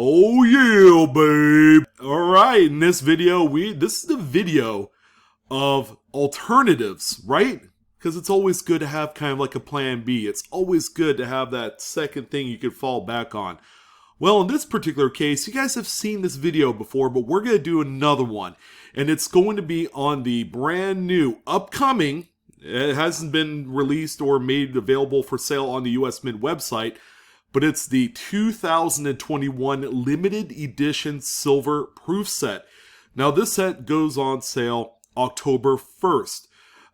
Oh yeah, babe. All right, in this video, this is the video of alternatives, right? Because it's always good to have kind of like a plan B. It's always good to have that second thing you can fall back on. Well, in this particular case, you guys have seen this video before, but we're going to do another one. And it's going to be on the brand new, upcoming, it hasn't been released or made available for sale on the US Mint website, but it's the 2021 limited edition silver proof set. Now this set goes on sale October 1st.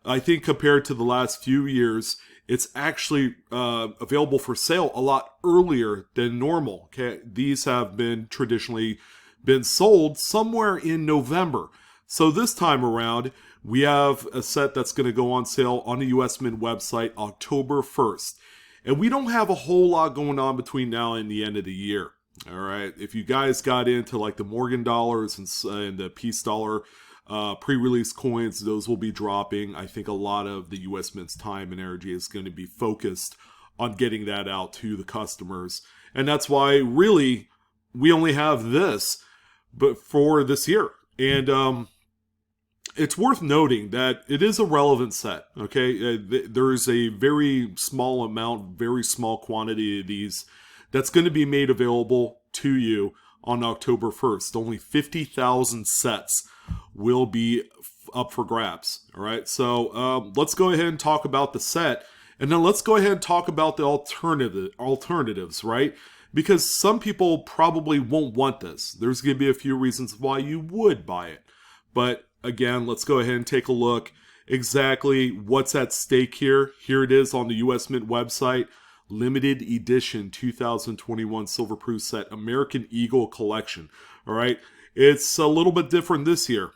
I think compared to the last few years, it's actually available for sale a lot earlier than normal. Okay, these have been traditionally been sold somewhere in November. So this time around, we have a set that's going to go on sale on the US Mint website October 1st. And we don't have a whole lot going on between now and the end of the year. All right, if you guys got into like the Morgan dollars and the Peace dollar pre-release coins, those will be dropping. I think a lot of the US Mint's time and energy is going to be focused on getting that out to the customers. And that's why really we only have this but for this year. And it's worth noting that it is a relevant set, okay? There is a very small amount, very small quantity of these that's going to be made available to you on October 1st. Only 50,000 sets will be up for grabs, all right? So let's go ahead and talk about the set, and then let's go ahead and talk about the alternatives, right? Because some people probably won't want this. There's going to be a few reasons why you would buy it. But again, let's go ahead and take a look exactly what's at stake here. Here it is on the US Mint website. Limited edition 2021 silver proof set, American Eagle collection. All right, it's a little bit different this year.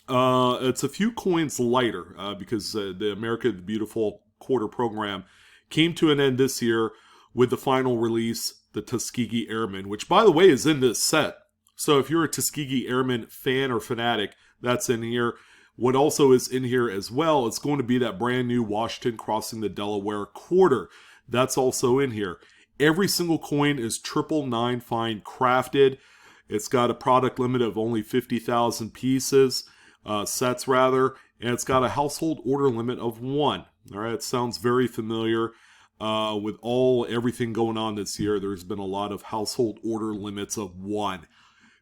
It's a few coins lighter because the America the Beautiful quarter program came to an end this year with the final release, the Tuskegee Airman, which by the way is in this set. So if you're a Tuskegee Airman fan or fanatic, that's in here. What also is in here as well, it's going to be that brand new Washington crossing the Delaware quarter. That's also in here. Every single coin is 999 fine crafted. It's got a product limit of only 50,000 pieces, sets rather, and it's got a household order limit of 1. All right, it sounds very familiar. With everything going on this year, there's been a lot of household order limits of 1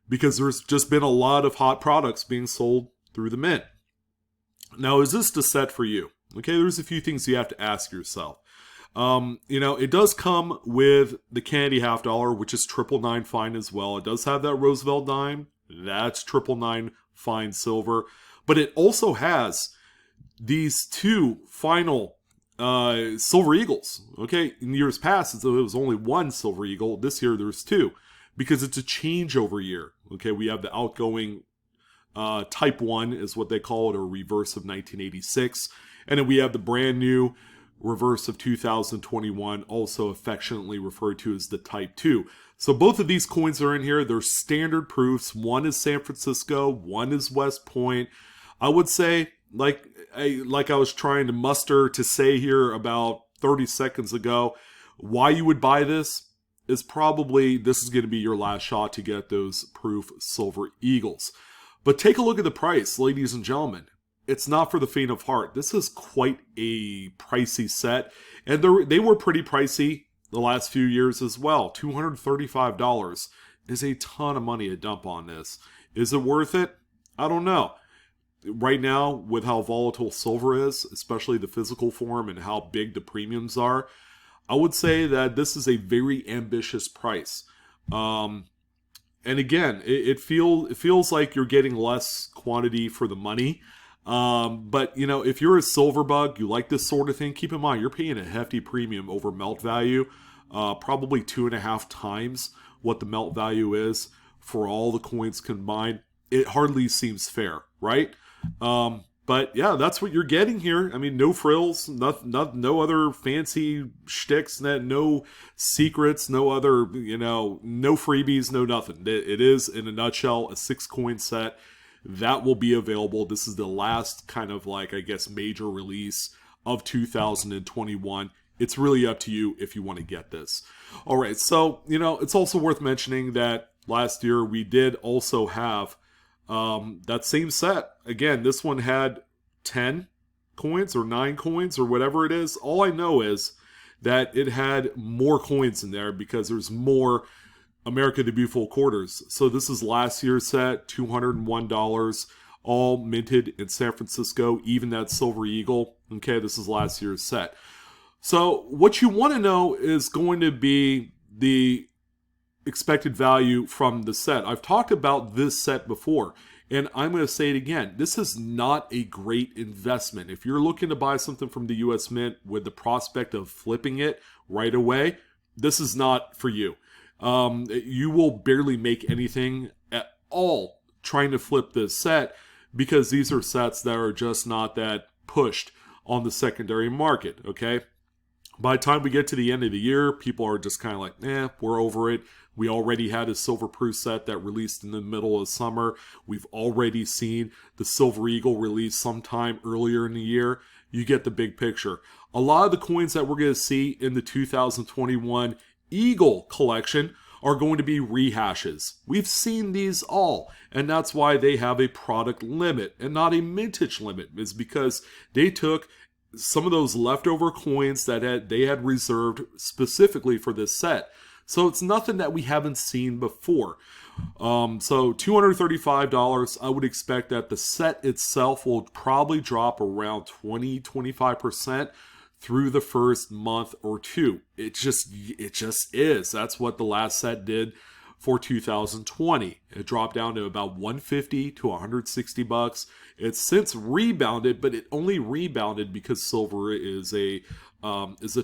because there's just been a lot of hot products being sold through the mint. Now, is this the set for you? Okay, there's a few things you have to ask yourself. It does come with the Candy half dollar, which is 999 fine as well. It does have that Roosevelt dime. That's 999 fine silver. But it also has these two final Silver Eagles. Okay, in years past, it was only one Silver Eagle. This year, there's two because it's a changeover year. Okay, we have the outgoing Type 1 is what they call it, or reverse of 1986. And then we have the brand new reverse of 2021, also affectionately referred to as the Type 2. So both of these coins are in here. They're standard proofs. One is San Francisco, one is West Point. I would say, like I was trying to muster to say here about 30 seconds ago, why you would buy this is probably this is going to be your last shot to get those proof Silver Eagles. But take a look at the price, ladies and gentlemen. It's not for the faint of heart. This is quite a pricey set. And they were pretty pricey the last few years as well. $235 is a ton of money to dump on this. Is it worth it? I don't know. Right now, with how volatile silver is, especially the physical form and how big the premiums are, I would say that this is a very ambitious price. And again, it feels like you're getting less quantity for the money. But, if you're a silver bug, you like this sort of thing, keep in mind, you're paying a hefty premium over melt value, probably 2.5 times what the melt value is for all the coins combined. It hardly seems fair, right? But yeah, that's what you're getting here. I mean, no frills, no other fancy shticks, no secrets, no other, no freebies, no nothing. It is, in a nutshell, a 6-coin set that will be available. This is the last kind of major release of 2021. it's really up to you if you want to get this. All right, so, it's also worth mentioning that last year we did also have that same set. Again, this one had 10 coins or 9 coins or whatever it is. All I know is that it had more coins in there because there's more America the Beautiful quarters. So this is last year's set, $201, all minted in San Francisco, even that Silver Eagle. Okay, this is last year's set. So what you want to know is going to be the expected value from the set. I've talked about this set before, and I'm going to say it again. This is not a great investment. If you're looking to buy something from the US Mint with the prospect of flipping it right away, this is not for you. You will barely make anything at all trying to flip this set because these are sets that are just not that pushed on the secondary market, okay? By the time we get to the end of the year, people are just kind of like, we're over it. We already had a silver proof set that released in the middle of summer. We've already seen the Silver Eagle release sometime earlier in the year. You get the big picture. A lot of the coins that we're going to see in the 2021 Eagle collection are going to be rehashes. We've seen these all, and that's why they have a product limit and not a mintage limit, is because they took some of those leftover coins that they had reserved specifically for this set. So it's nothing that we haven't seen before. So $235, I would expect that the set itself will probably drop around 20-25% through the first month or two. It just is. That's what the last set did for 2020. It dropped down to about $150 to $160. It's since rebounded, but it only rebounded because silver is a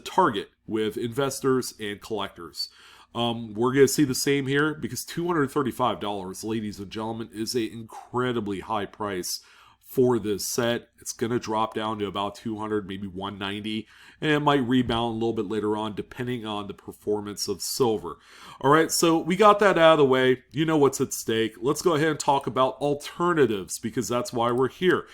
target with investors and collectors. We're going to see the same here because $235, ladies and gentlemen, is an incredibly high price for this set. It's going to drop down to about $200, maybe $190, and it might rebound a little bit later on depending on the performance of silver. All right, so we got that out of the way. You know what's at stake. Let's go ahead and talk about alternatives because that's why we're here.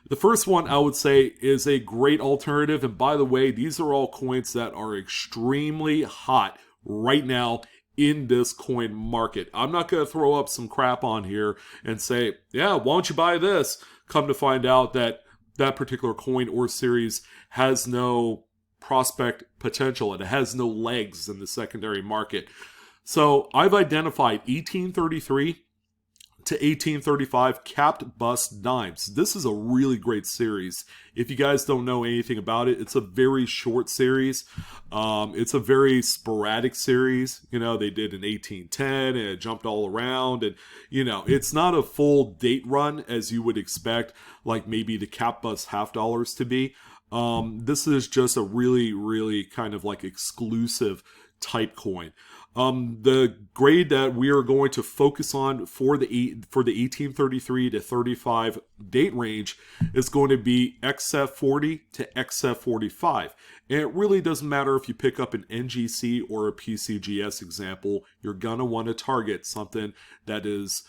The first one I would say is a great alternative, and by the way, these are all coins that are extremely hot right now in this coin market. I'm not going to throw up some crap on here and say, yeah, why don't you buy this? Come to find out that that particular coin or series has no prospect potential. It has no legs in the secondary market. So I've identified 1833 to 1835 capped bust dimes. This is a really great series. If you guys don't know anything about it, it's a very short series. It's a very sporadic series. You know, they did an 1810 and it jumped all around, and you know, it's not a full date run as you would expect, like maybe the cap bust half dollars to be. This is just a really, really kind of like exclusive type coin. The grade that we are going to focus on for the 1833 to 35 date range is going to be XF40 to XF45. And it really doesn't matter if you pick up an NGC or a PCGS example, you're going to want to target something that is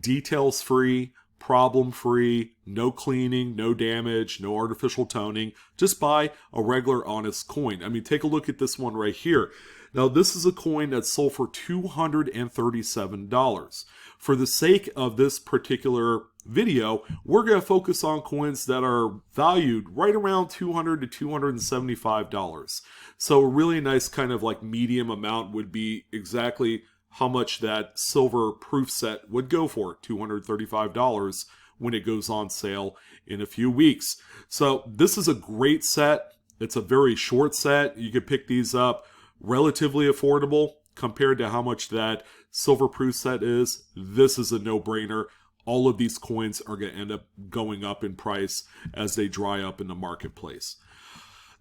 details free, problem free, no cleaning, no damage, no artificial toning. Just buy a regular honest coin. I mean, take a look at this one right here. Now, this is a coin that sold for $237. For the sake of this particular video, we're going to focus on coins that are valued right around $200 to $275. So a really nice kind of like medium amount would be exactly how much that silver proof set would go for, $235 when it goes on sale in a few weeks. So this is a great set. It's a very short set. You could pick these up relatively affordable compared to how much that silver proof set is. This is a no-brainer. All of these coins are going to end up going up in price as they dry up in the marketplace.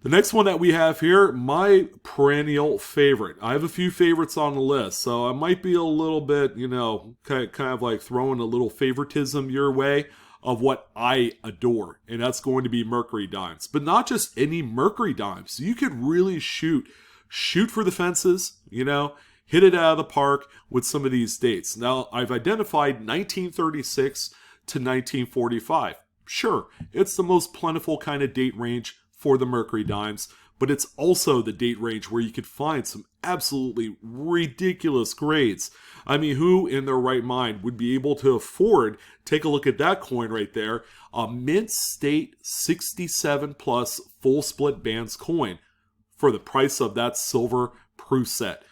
The next one that we have here, my perennial favorite. I have a few favorites on the list, so I might be a little bit, you know, kind of like throwing a little favoritism your way of what I adore, and that's going to be Mercury Dimes. But not just any Mercury Dimes. You could really shoot for the fences, you know, hit it out of the park with some of these dates. Now, I've identified 1936 to 1945. Sure, it's the most plentiful kind of date range for the Mercury Dimes, but it's also the date range where you could find some absolutely ridiculous grades. I mean, who in their right mind would be able to afford, take a look at that coin right there, a mint state 67 plus full split bands coin for the price of that silver proof set.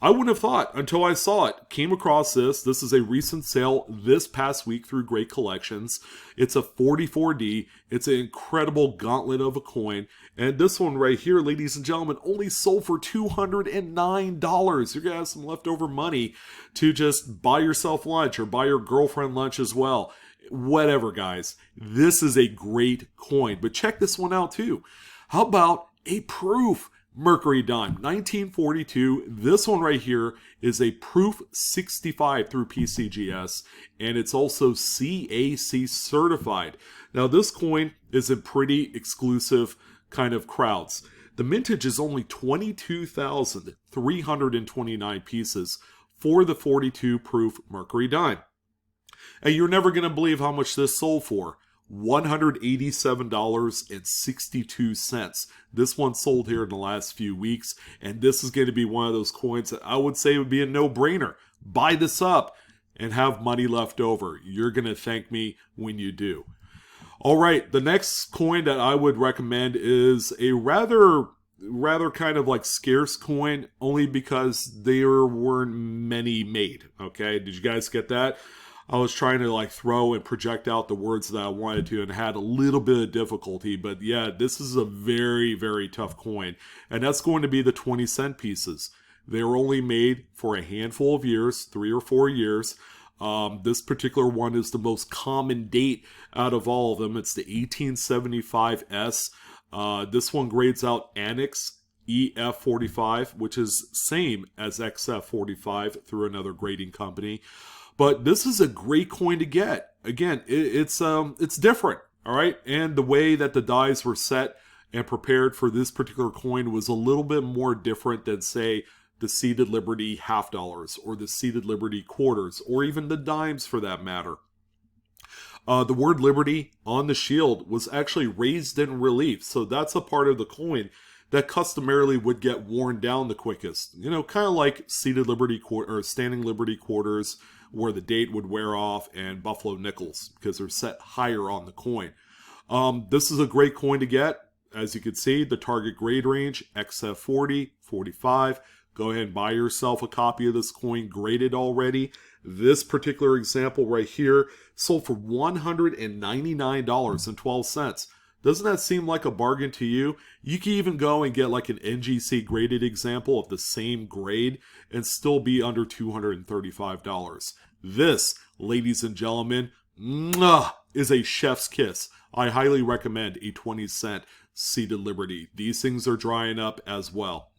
I wouldn't have thought until I saw it. Came across this. This is a recent sale this past week through Great Collections. It's a 44D. It's an incredible gauntlet of a coin. And this one right here, ladies and gentlemen, only sold for $209. You're going to have some leftover money to just buy yourself lunch or buy your girlfriend lunch as well. Whatever, guys. This is a great coin. But check this one out too. How about a proof Mercury Dime, 1942. This one right here is a proof 65 through PCGS, and it's also CAC certified. Now, this coin is in pretty exclusive kind of crowds. The mintage is only 22,329 pieces for the 42 proof Mercury Dime. And you're never going to believe how much this sold for. $187.62. This one sold here in the last few weeks, and this is going to be one of those coins that I would say would be a no-brainer. Buy this up and have money left over. You're going to thank me when you do. All right, the next coin that I would recommend is a rather kind of like scarce coin, only because there weren't many made. Okay, did you guys get that? I was trying to like throw and project out the words that I wanted to and had a little bit of difficulty. But yeah, this is a very, very tough coin. And that's going to be the 20-cent pieces. They were only made for a handful of years, 3 or 4 years. This particular one is the most common date out of all of them. It's the 1875S. This one grades out Annex EF45, which is same as XF45 through another grading company. But this is a great coin to get. Again, it's different, all right? And the way that the dies were set and prepared for this particular coin was a little bit more different than, say, the Seated Liberty half dollars or the Seated Liberty quarters or even the dimes for that matter. The word Liberty on the shield was actually raised in relief, so that's a part of the coin that customarily would get worn down the quickest. You know, kind of like Seated Liberty or Standing Liberty quarters, where the date would wear off, and Buffalo nickels because they're set higher on the coin. This is a great coin to get. As you can see, the target grade range, XF40, 45. Go ahead and buy yourself a copy of this coin graded already. This particular example right here sold for $199.12. Doesn't that seem like a bargain to you? You can even go and get like an NGC graded example of the same grade and still be under $235. This, ladies and gentlemen, is a chef's kiss. I highly recommend a 20-cent Seated Liberty. These things are drying up as well.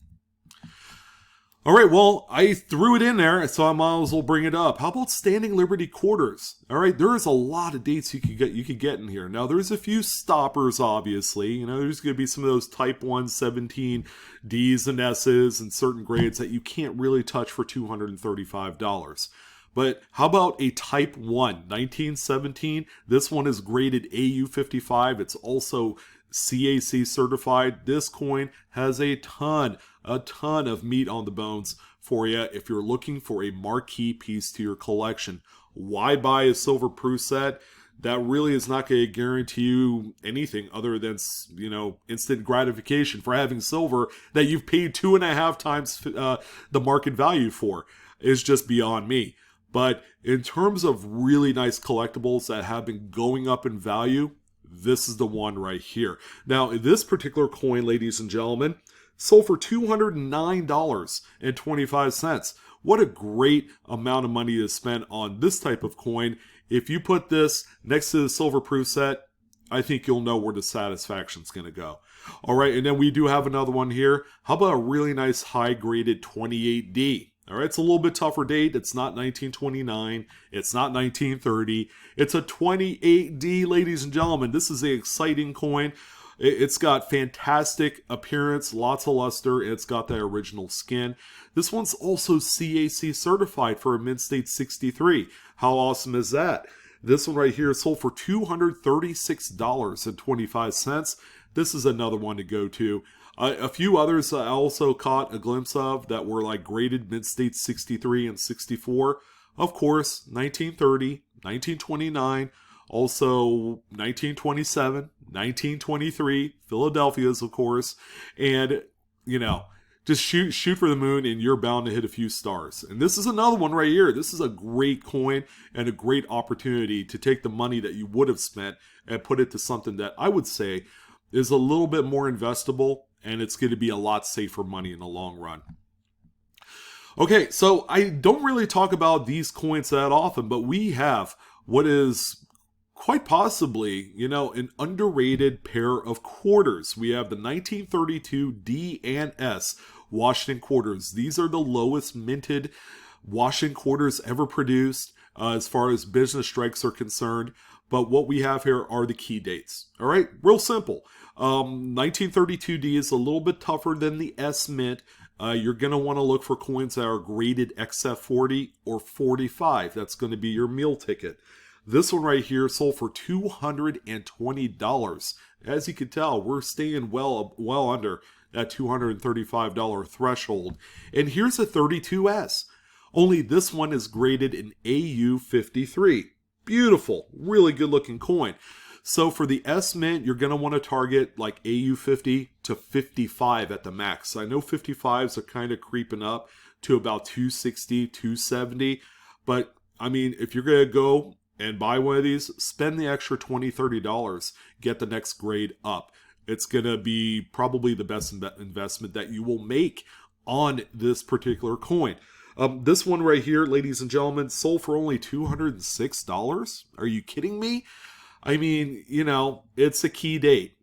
All right, well, I threw it in there, so I might as well bring it up. How about Standing Liberty quarters? All right, there is a lot of dates you could get in here. Now, there's a few stoppers, obviously. You know, there's going to be some of those Type 1 17 Ds and S's and certain grades that you can't really touch for $235. But how about a Type 1 1917? This one is graded AU55. It's also CAC certified. This coin has a ton of meat on the bones for you if you're looking for a marquee piece to your collection. Why buy a silver proof set? That really is not going to guarantee you anything other than, you know, instant gratification for having silver that you've paid 2.5 times the market value for. Is just beyond me. But in terms of really nice collectibles that have been going up in value, this is the one right here. Now, this particular coin, ladies and gentlemen, sold for $209.25. What a great amount of money to spend on this type of coin. If you put this next to the silver proof set, I think you'll know where the satisfaction's going to go. All right, and then we do have another one here. How about a really nice high-graded 28D? All right, it's a little bit tougher date. It's not 1929. It's not 1930. It's a 28D, ladies and gentlemen. This is an exciting coin. It's got fantastic appearance, lots of luster. It's got that original skin. This one's also CAC certified for a mint state 63. How awesome is that? This one right here sold for $236.25. This is another one to go to. A few others I also caught a glimpse of that were like graded mid-state 63 and 64. Of course, 1930, 1929, also 1927, 1923, Philadelphia's, of course, and, just shoot for the moon and you're bound to hit a few stars. And this is another one right here. This is a great coin and a great opportunity to take the money that you would have spent and put it to something that I would say is a little bit more investable, and it's going to be a lot safer money in the long run. Okay, so I don't really talk about these coins that often, but we have what is quite possibly, an underrated pair of quarters. We have the 1932 D and S Washington quarters. These are the lowest minted Washington quarters ever produced as far as business strikes are concerned. But what we have here are the key dates. All right, real simple. 1932D is a little bit tougher than the S Mint. You're going to want to look for coins that are graded XF40 or 45. That's going to be your meal ticket. This one right here sold for $220. As you can tell, we're staying well under that $235 threshold. And here's a 32S. Only this one is graded in AU53. Beautiful, really good looking coin. So for the S Mint, you're going to want to target like AU50 to 55 at the max. I know 55s are kind of creeping up to about 260, 270. But I mean, if you're going to go and buy one of these, spend the extra $20, $30, get the next grade up. It's going to be probably the best investment that you will make on this particular coin. This one right here, ladies and gentlemen, sold for only $206. Are you kidding me? I mean, it's a key date.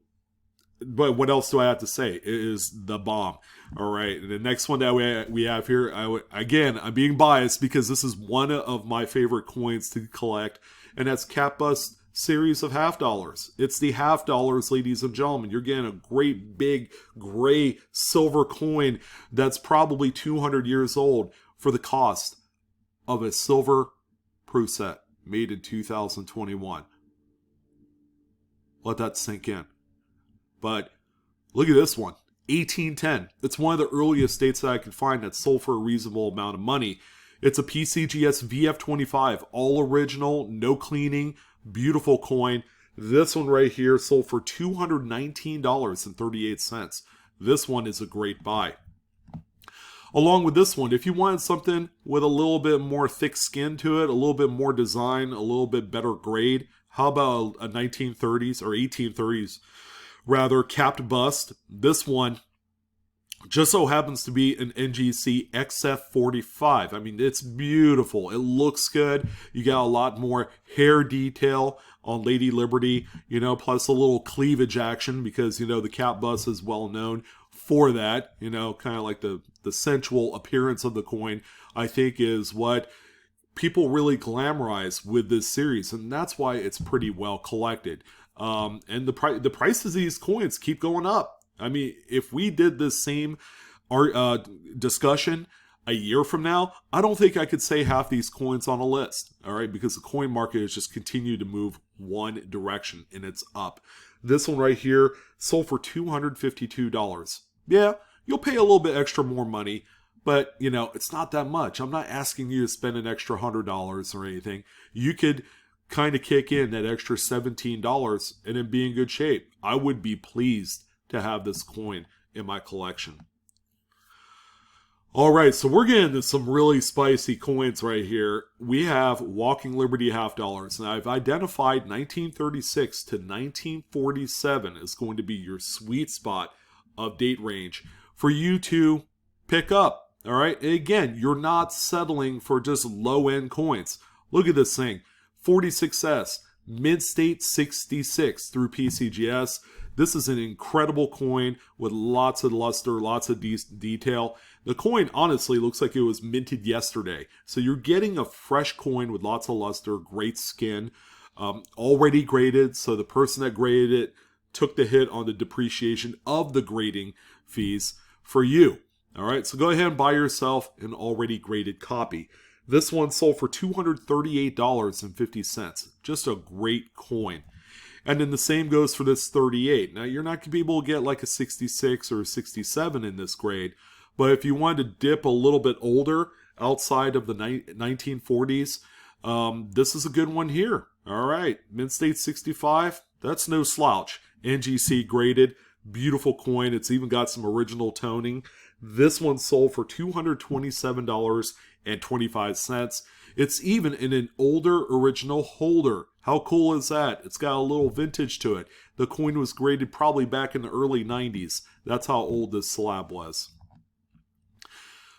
But what else do I have to say? It is the bomb. All right. And the next one that we have here, again, I'm being biased because this is one of my favorite coins to collect, and that's Cap Bust series of half dollars. It's the half dollars, ladies and gentlemen. You're getting a great big gray silver coin that's probably 200 years old for the cost of a silver proof set made in 2021. Let that sink in. But look at this one, 1810. It's one of the earliest dates that I could find that sold for a reasonable amount of money. It's a PCGS VF25, all original, no cleaning, beautiful coin. This one right here sold for $219.38. This one is a great buy. Along with this one, if you wanted something with a little bit more thick skin to it, a little bit more design, a little bit better grade, how about a 1930s or 1830s rather capped bust? This one just so happens to be an NGC XF45. I mean, it's beautiful. It looks good. You got a lot more hair detail on Lady Liberty, plus a little cleavage action because, the cap bust is well known for that, kind of like the sensual appearance of the coin, I think is what people really glamorize with this series, and that's why it's pretty well collected. And the prices of these coins keep going up. I mean, if we did this same discussion a year from now, I don't think I could say half these coins on a list, all right? Because the coin market has just continued to move one direction, and it's up. This one right here sold for $252. Yeah, you'll pay a little bit extra more money, but, it's not that much. I'm not asking you to spend an extra $100 or anything. You could kind of kick in that extra $17 and then be in good shape. I would be pleased to have this coin in my collection. All right, so we're getting into some really spicy coins right here. We have Walking Liberty half dollars, and I've identified 1936 to 1947 is going to be your sweet spot of date range for you to pick up. All right, and again, you're not settling for just low-end coins. Look at this thing, 46S, mid-state 66 through PCGS. This is an incredible coin with lots of luster, lots of detail. The coin honestly looks like it was minted yesterday. So you're getting a fresh coin with lots of luster, great skin, already graded. So the person that graded it took the hit on the depreciation of the grading fees for you. All right, so go ahead and buy yourself an already graded copy. This one sold for $238.50. Just a great coin. And then the same goes for this 38. Now, you're not going to be able to get like a 66 or a 67 in this grade, but if you wanted to dip a little bit older outside of the 1940s, this is a good one here. All right, Mint State 65, that's no slouch. NGC graded, beautiful coin. It's even got some original toning. This one sold for $227.25. It's even in an older original holder. How cool is that? It's got a little vintage to it. The coin was graded probably back in the early 90s. That's how old this slab was.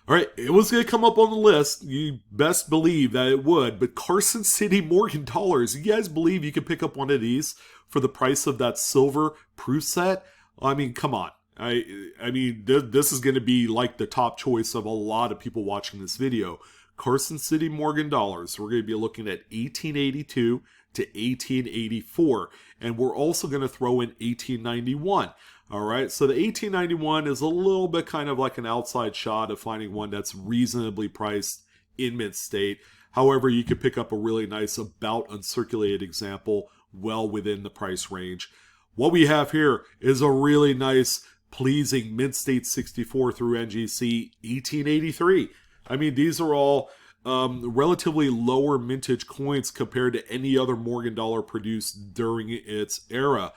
All right, it was going to come up on the list. You best believe that it would. But Carson City Morgan dollars. You guys believe you could pick up one of these for the price of that silver proof set? I mean, come on. I mean, this is going to be like the top choice of a lot of people watching this video. Carson City Morgan dollars. We're going to be looking at 1882 to 1884. And we're also going to throw in 1891. All right, so the 1891 is a little bit kind of like an outside shot of finding one that's reasonably priced in Mint State. However, you could pick up a really nice about uncirculated example well within the price range. What we have here is a really nice, pleasing Mint State 64 through NGC 1883. I mean, these are all relatively lower mintage coins compared to any other Morgan dollar produced during its era.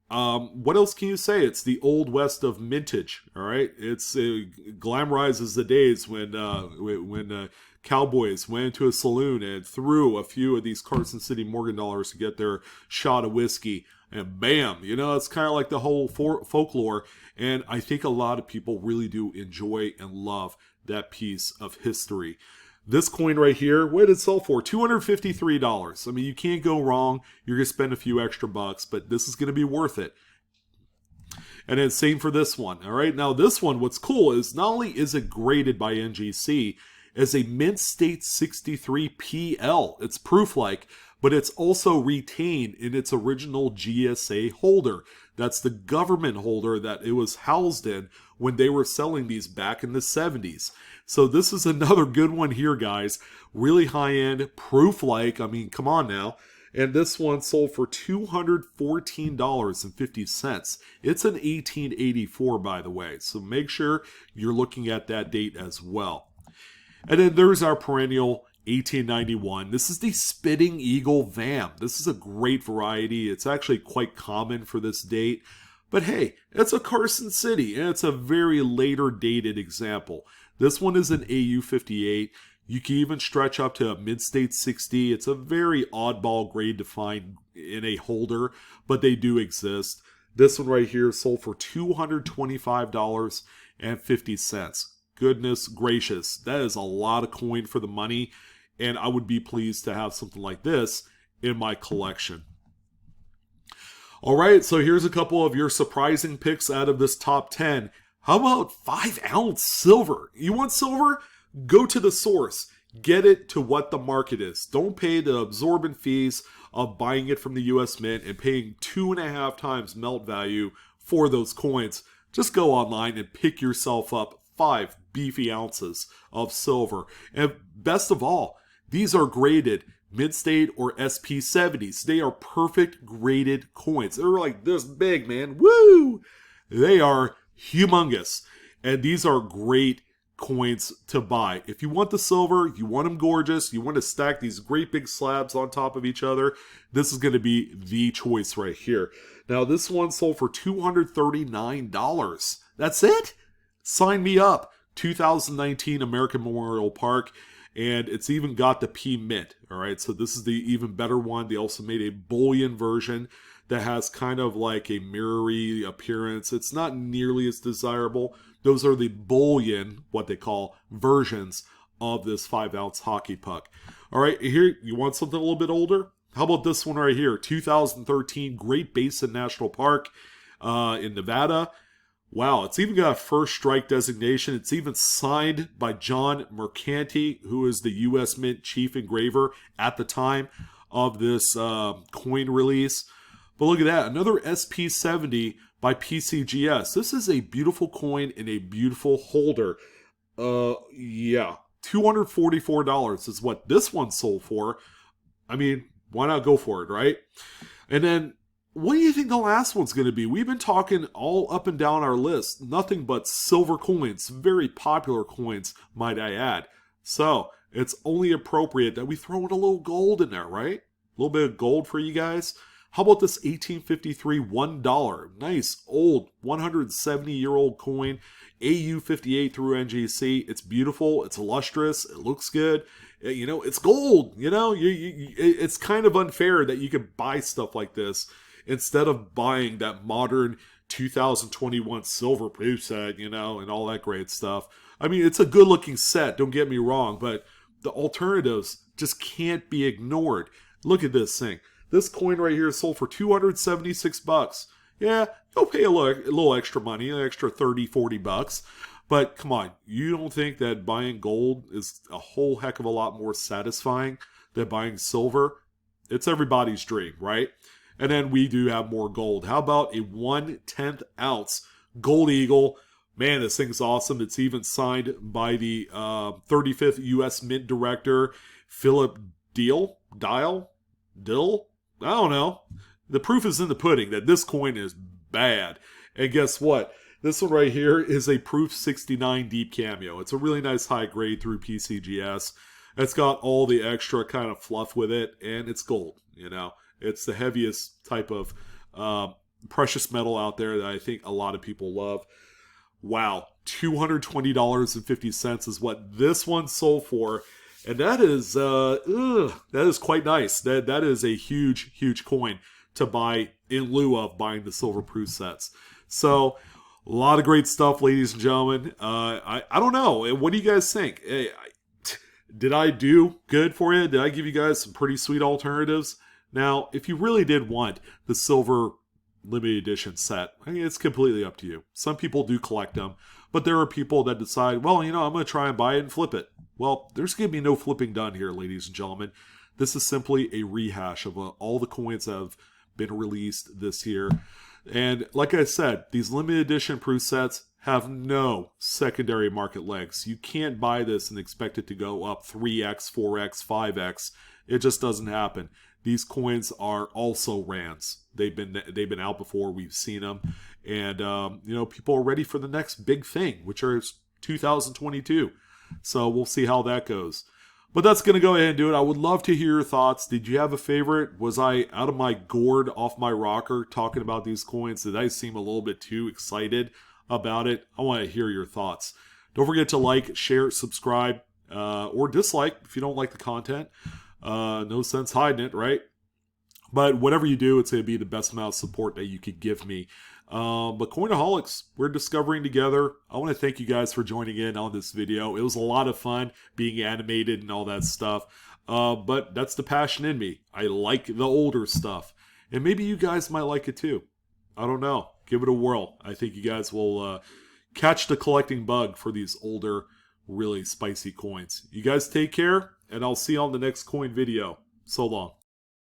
What else can you say? It's the old west of mintage. All right, it glamorizes the days when cowboys went into a saloon and threw a few of these Carson City Morgan dollars to get their shot of whiskey, and bam, you know, it's kind of like the whole folklore. And I think a lot of people really do enjoy and love that piece of history. This coin right here, what did it sell for? $253. I mean, you can't go wrong. You're going to spend a few extra bucks, but this is going to be worth it. And then same for this one. All right, now this one, what's cool is not only is it graded by NGC as a Mint State 63 PL, it's proof-like, but it's also retained in its original GSA holder. That's the government holder that it was housed in when they were selling these back in the 70s. So this is another good one here, guys. Really high-end, proof-like. I mean, come on now. And this one sold for $214.50. It's an 1884, by the way. So make sure you're looking at that date as well. And then there's our perennial 1891. This is the Spitting Eagle VAM. This is a great variety. It's actually quite common for this date. But hey, it's a Carson City, and it's a very later dated example. This one is an AU58. You can even stretch up to a Mint State 60. It's a very oddball grade to find in a holder, but they do exist. This one right here sold for $225.50. Goodness gracious, that is a lot of coin for the money, and I would be pleased to have something like this in my collection. All right, so here's a couple of your surprising picks out of this top 10. How about 5-ounce silver? You want silver? Go to the source. Get it to what the market is. Don't pay the absorbent fees of buying it from the US Mint and paying 2.5 times melt value for those coins. Just go online and pick yourself up 5 beefy ounces of silver. And best of all, these are graded Mint State or SP70s. They are perfect graded coins. They're like this big, man. Woo! They are humongous. And these are great coins to buy. If you want the silver, you want them gorgeous, you want to stack these great big slabs on top of each other, this is going to be the choice right here. Now, this one sold for $239. That's it? Sign me up. 2019 American Memorial Park. And it's even got the P Mint. All right, so this is the even better one. They also made a bullion version that has kind of like a mirrory appearance. It's not nearly as desirable. Those are the bullion, what they call, versions of this 5-ounce hockey puck. All right, here, you want something a little bit older? How about this one right here? 2013 Great Basin National Park in Nevada. Wow, it's even got a first strike designation. It's even signed by John Mercanti, who is the U.S. Mint chief engraver at the time of this coin release. But look at that, another SP70 by PCGS. This is a beautiful coin in a beautiful holder. Yeah, $244 is what this one sold for. I mean, why not go for it, right? And then what do you think the last one's going to be? We've been talking all up and down our list. Nothing but silver coins. Very popular coins, might I add. So, it's only appropriate that we throw in a little gold in there, right? A little bit of gold for you guys. How about this 1853 $1? Nice, old, 170-year-old coin. AU58 through NGC. It's beautiful. It's lustrous. It looks good. You know, it's gold. You know, it's kind of unfair that you could buy stuff like this instead of buying that modern 2021 silver proof set, you know, and all that great stuff. I mean, it's a good-looking set, don't get me wrong, but the alternatives just can't be ignored. Look at this thing. This coin right here is sold for $276. Yeah, you'll pay a little extra money, an extra 30, 40 bucks. But come on, you don't think that buying gold is a whole heck of a lot more satisfying than buying silver? It's everybody's dream, right? And then we do have more gold. How about a 1/10 ounce Gold Eagle? Man, this thing's awesome. It's even signed by the 35th U.S. Mint Director, Philip Dill? I don't know. The proof is in the pudding that this coin is bad. And guess what? This one right here is a Proof 69 Deep Cameo. It's a really nice high grade through PCGS. It's got all the extra kind of fluff with it, and it's gold, you know. It's the heaviest type of precious metal out there that I think a lot of people love. Wow, $220.50 is what this one sold for. And that is quite nice. That is a huge, huge coin to buy in lieu of buying the silver proof sets. So, a lot of great stuff, ladies and gentlemen. I don't know. What do you guys think? Did I do good for you? Did I give you guys some pretty sweet alternatives? Now, if you really did want the silver limited edition set, I mean, it's completely up to you. Some people do collect them, but there are people that decide, well, you know, I'm going to try and buy it and flip it. Well, there's going to be no flipping done here, ladies and gentlemen. This is simply a rehash of all the coins that have been released this year. And like I said, these limited edition proof sets have no secondary market legs. You can't buy this and expect it to go up 3x, 4x, 5x. It just doesn't happen. These coins are also rands. They've been out before. We've seen them, and you know, people are ready for the next big thing, which is 2022. So we'll see how that goes. But that's going to go ahead and do it. I would love to hear your thoughts. Did you have a favorite? Was I out of my gourd, off my rocker, talking about these coins? Did I seem a little bit too excited about it? I want to hear your thoughts. Don't forget to like, share, subscribe, or dislike if you don't like the content. No sense hiding it, right? But whatever you do, it's going to be the best amount of support that you could give me. But Coinaholics, we're discovering together. I want to thank you guys for joining in on this video. It was a lot of fun being animated and all that stuff. But that's the passion in me. I like the older stuff. And maybe you guys might like it too. I don't know. Give it a whirl. I think you guys will catch the collecting bug for these older, really spicy coins. You guys take care, and I'll see you on the next coin video. So long.